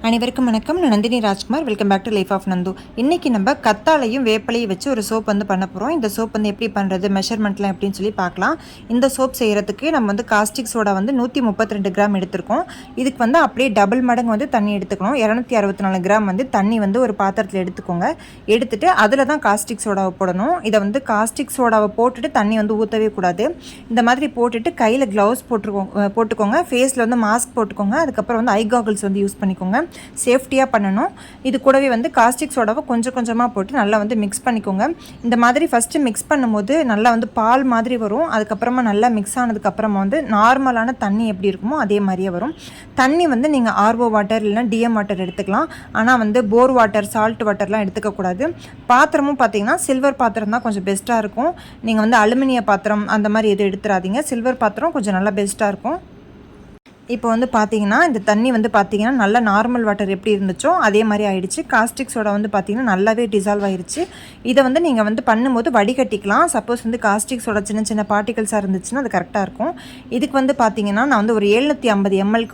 அனைவருக்கும் வணக்கம். நான் Nandini Rajkumar. Welcome back to life of Nandu. இன்றைக்கி நம்ம கத்தாழையும் வேப்பலையும் வச்சு ஒரு சோப் பண்ண போகிறோம். இந்த சோப் எப்படி பண்ணுறது, மெஷர்மெண்ட்லாம் எப்படின்னு சொல்லி பார்க்கலாம். இந்த சோப் செய்கிறதுக்கு நம்ம காஸ்டிக் சோடா 132 கிராம் எடுத்துருக்கோம். இதுக்கு அப்படியே டபுள் மடங்கு தண்ணி எடுத்துக்கணும். 264 கிராம் தண்ணி ஒரு பாத்திரத்தில் எடுத்துக்கோங்க. எடுத்துட்டு அதில் தான் காஸ்டிக் சோடாவை போடணும். இதை காஸ்டிக் சோடாவை போட்டுட்டு தண்ணி ஊற்றவே கூடாது. இந்த மாதிரி போட்டுட்டு கையில் க்ளவுஸ் போட்டுக்கோங்க. ஃபேஸில் மாஸ்க் போட்டுக்கோங்க. அதுக்கப்புறம் ஐ காகல்ஸ் யூஸ் பண்ணிக்கோங்க. சேஃப்டியாக பண்ணணும். இது கூடவே காஸ்டிக் சோடாவை கொஞ்சம் கொஞ்சமாக போட்டு நல்லா மிக்ஸ் பண்ணிக்கோங்க. இந்த மாதிரி ஃபஸ்ட்டு மிக்ஸ் பண்ணும்போது நல்லா பால் மாதிரி வரும். அதுக்கப்புறமா நல்லா மிக்ஸ் ஆனதுக்கப்புறமா நார்மலான தண்ணி எப்படி இருக்குமோ அதே மாதிரியே வரும். தண்ணி நீங்கள் ஆர்ஓ வாட்டர் இல்லைனா டிஎம் வாட்டர் எடுத்துக்கலாம். ஆனால் போர் வாட்டர், சால்ட் வாட்டர்லாம் எடுத்துக்கக்கூடாது. பாத்திரமும் பார்த்தீங்கன்னா சில்வர் பாத்திரம் தான் கொஞ்சம் பெஸ்ட்டாக இருக்கும். நீங்கள் அலுமினிய பாத்திரம் அந்த மாதிரி எதுவும் எடுத்துடாதீங்க. சில்வர் பாத்திரம் கொஞ்சம் நல்லா பெஸ்ட்டாக இருக்கும். இப்போ பார்த்தீங்கன்னா இந்த தண்ணி பார்த்தீங்கன்னா நல்லா நார்மல் வாட்டர் எப்படி இருந்துச்சோ அதே மாதிரி ஆயிடுச்சு. காஸ்டிக் சோடா பார்த்தீங்கன்னா நல்லாவே டிசால்வ் ஆயிடுச்சு. இதை நீங்கள் பண்ணும்போது வடிகட்டிக்கலாம். சப்போஸ் காஸ்டிக் சோடா சின்ன சின்ன பார்ட்டிகல்ஸாக இருந்துச்சுன்னா அது கரெக்டாக இருக்கும். இதுக்கு பார்த்தீங்கன்னா நான் ஒரு 750 ml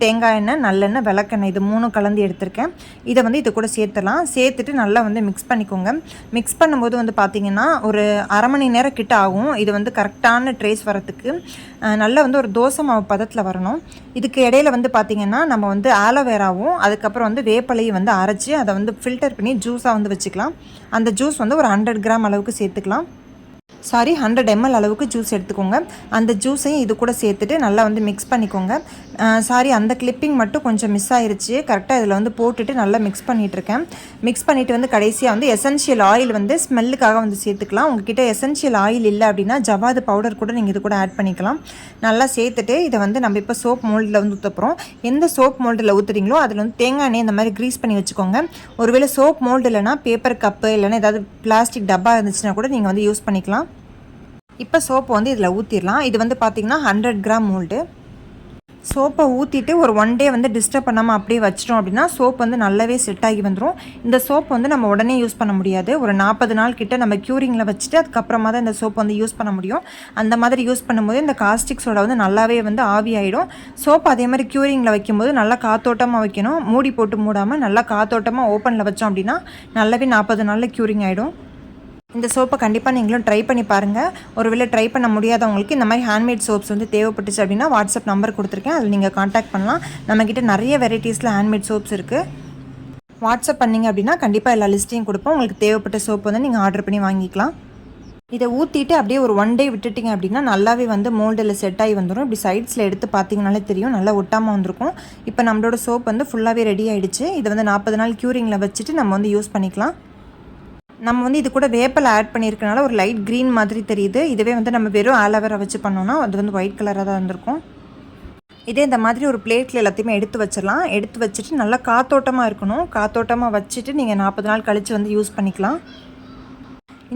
தேங்காய் எண்ணெய், நல்லெண்ணெய், விளக்கெண்ணெய் இது 3 கலந்து எடுத்திருக்கேன். இதை இது கூட சேர்த்துலாம். சேர்த்துட்டு நல்லா மிக்ஸ் பண்ணிக்கோங்க. மிக்ஸ் பண்ணும்போது பார்த்தீங்கன்னா ஒரு அரை மணி நேரம் கிட்ட ஆகும். இது கரெக்டான ட்ரேஸ் வரத்துக்கு நல்லா ஒரு தோசை மாவு பதத்தில் வரணும். இதுக்கு இடையில பார்த்தீங்கன்னா நம்ம ஆலோவேராவும் அதுக்கப்புறம் வேப்பலையும் அரைச்சி அதை ஃபில்டர் பண்ணி ஜூஸாக வச்சுக்கலாம். அந்த ஜூஸ் ஒரு 100 கிராம் அளவுக்கு சேர்த்துக்கலாம். 100 ml அளவுக்கு ஜூஸ் எடுத்துக்கோங்க. அந்த ஜூஸையும் இது கூட சேர்த்துட்டு நல்லா மிக்ஸ் பண்ணிக்கோங்க. அந்த கிளிப்பிங் மட்டும் கொஞ்சம் மிஸ் ஆயிருச்சு. கரெக்டாக இதில் போட்டுட்டு நல்லா மிக்ஸ் பண்ணிகிட்ருக்கேன். மிக்ஸ் பண்ணிவிட்டு கடைசியாக எசென்ஷியல் ஆயில் ஸ்மெல்லுக்காக சேர்த்துக்கலாம். உங்ககிட்ட எசென்ஷியல் ஆயில் இல்லை அப்படின்னா ஜவாது பவுடர் கூட நீங்கள் இது கூட ஆட் பண்ணிக்கலாம். நல்லா சேர்த்துட்டு இதை நம்ம இப்போ சோப் மோல்டில் ஊற்றப்போகிறோம். எந்த சோப் மோல்டில் ஊற்றுறீங்களோ அதில் தேங்காய் எண்ணெய் இந்த மாதிரி க்ரீஸ் பண்ணி வச்சுக்கோங்க. ஒருவேளை சோப் மோல்டு இல்லைனா பேப்பர் கப்பு இல்லைனா ஏதாவது பிளாஸ்டிக் டப்பா இருந்துச்சுன்னா கூட நீங்கள் யூஸ் பண்ணிக்கலாம். இப்போ சோப்பு இதில் ஊற்றிடலாம். இது பார்த்தீங்கன்னா 100 கிராம் மோல்டு. சோப்பை ஊற்றிட்டு ஒரு 1 டே டிஸ்டர்ப் பண்ணாமல் அப்படியே வச்சிட்டோம் அப்படின்னா சோப் நல்லாவே செட் ஆகி வந்துடும். இந்த சோப் நம்ம உடனே யூஸ் பண்ண முடியாது. ஒரு 40 நாள் கிட்ட நம்ம க்யூரிங்கில் வச்சுட்டு அதுக்கப்புறமா தான் இந்த சோப் யூஸ் பண்ண முடியும். அந்த மாதிரி யூஸ் பண்ணும்போது இந்த காஸ்டிக் சோடா நல்லாவே ஆவி ஆகிடும். சோப் அதே மாதிரி க்யூரிங்கில் வைக்கும்போது நல்லா காத்தோட்டமாக வைக்கணும். மூடி போட்டு மூடாமல் நல்லா காத்தோட்டமாக ஓப்பனில் வச்சோம் அப்படின்னா நல்லாவே 40 நாளில் க்யூரிங் ஆகிடும். இந்த சோப்பை கண்டிப்பாக நீங்களும் ட்ரை பண்ணி பாருங்கள். ஒருவேளை ட்ரை பண்ண முடியாதவங்களுக்கு இந்த மாதிரி ஹேண்ட்மேட் சோப்ஸ் தேவைப்பட்டுச்சு அப்படின்னா வாட்ஸ்அப் நம்பர் கொடுத்துருக்கேன். அதில் நீங்கள் காண்டாக்ட் பண்ணலாம். நம்மக்கிட்ட நிறைய வெரைட்டிஸில் ஹேண்ட்மேட் சோப்ஸ் இருக்குது. வாட்ஸ்அப் பண்ணிங்க அப்படின்னா கண்டிப்பாக எல்லா லிஸ்ட்டையும் கொடுப்போம். உங்களுக்கு தேவைப்பட்ட சோப் நீங்கள் ஆர்டர் பண்ணி வாங்கிக்கலாம். இதை ஊற்றிட்டு அப்படியே ஒரு 1 டே விட்டுட்டிங்க அப்படின்னா நல்லாவே மோல்டில் செட் ஆகி வந்துடும். இப்படி சைட்ஸில் எடுத்து பார்த்தீங்கனாலே தெரியும், நல்லா ஒட்டாமல் வந்திருக்கும். இப்போ நம்மளோட சோப் ஃபுல்லாகவே ரெடி ஆகிடுச்சு. இதை 40 நாள் க்யூரிங்கில் வச்சுட்டு நம்ம யூஸ் பண்ணிக்கலாம். நம்ம இது கூட வேப்பலை ஆட் பண்ணியிருக்கனால ஒரு லைட் க்ரீன் மாதிரி தெரியுது. இதுவே நம்ம வெறும் ஆலோவேரா வச்சு பண்ணோன்னா அது ஒயிட் கலராக தான் இருந்திருக்கும். இதே இந்த மாதிரி ஒரு பிளேட்டில் எல்லாத்தையுமே எடுத்து வச்சிடலாம். எடுத்து வச்சுட்டு நல்லா காத்தோட்டமாக இருக்கணும். காத்தோட்டமாக வச்சுட்டு நீங்கள் 40 நாள் கழித்து யூஸ் பண்ணிக்கலாம்.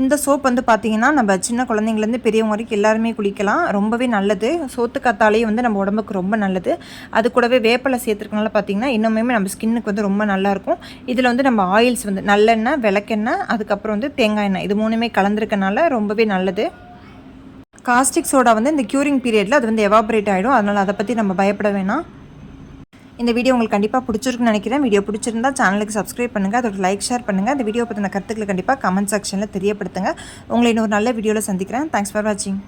இந்த சோப் பார்த்தீங்கன்னா நம்ம சின்ன குழந்தைங்கலேருந்து பெரியவங்க வரைக்கும் எல்லாருமே குளிக்கலாம். ரொம்பவே நல்லது. சோத்து கத்தாழையும் நம்ம உடம்புக்கு ரொம்ப நல்லது. அது கூடவே வேப்பலை சேர்த்துருக்கனால பார்த்தீங்கன்னா இன்னுமே நம்ம ஸ்கின்னுக்கு ரொம்ப நல்லாயிருக்கும். இதில் நம்ம ஆயில்ஸ் நல்லெண்ணெய், விளக்கெண்ணெய், அதுக்கப்புறம் தேங்காய் எண்ணெய் இது 3மே கலந்துருக்கனால ரொம்பவே நல்லது. காஸ்டிக் சோடா இந்த க்யூரிங் பீரியடில் அது எவாபரேட் ஆகிடும். அதனால் அதை பற்றி நம்ம பயப்பட வேணாம். இந்த வீடியோ உங்களுக்கு கண்டிப்பாக பிடிச்சிருக்குன்னு நினைக்கிறேன். வீடியோ பிடிச்சிருந்தா சேனலுக்கு சப்ஸ்கிரைப் பண்ணுங்கள். அதோட லைக், ஷேர் பண்ணுங்கள். இந்த வீடியோ பற்றின கருத்துக்களை கண்டிப்பாக கமெண்ட் செக்ஷனில் தெரியப்படுத்துங்க. உங்களை இன்னொரு நல்ல வீடியோவில் சந்திக்கிறேன். தேங்க்ஸ் ஃபார் வாட்சிங்.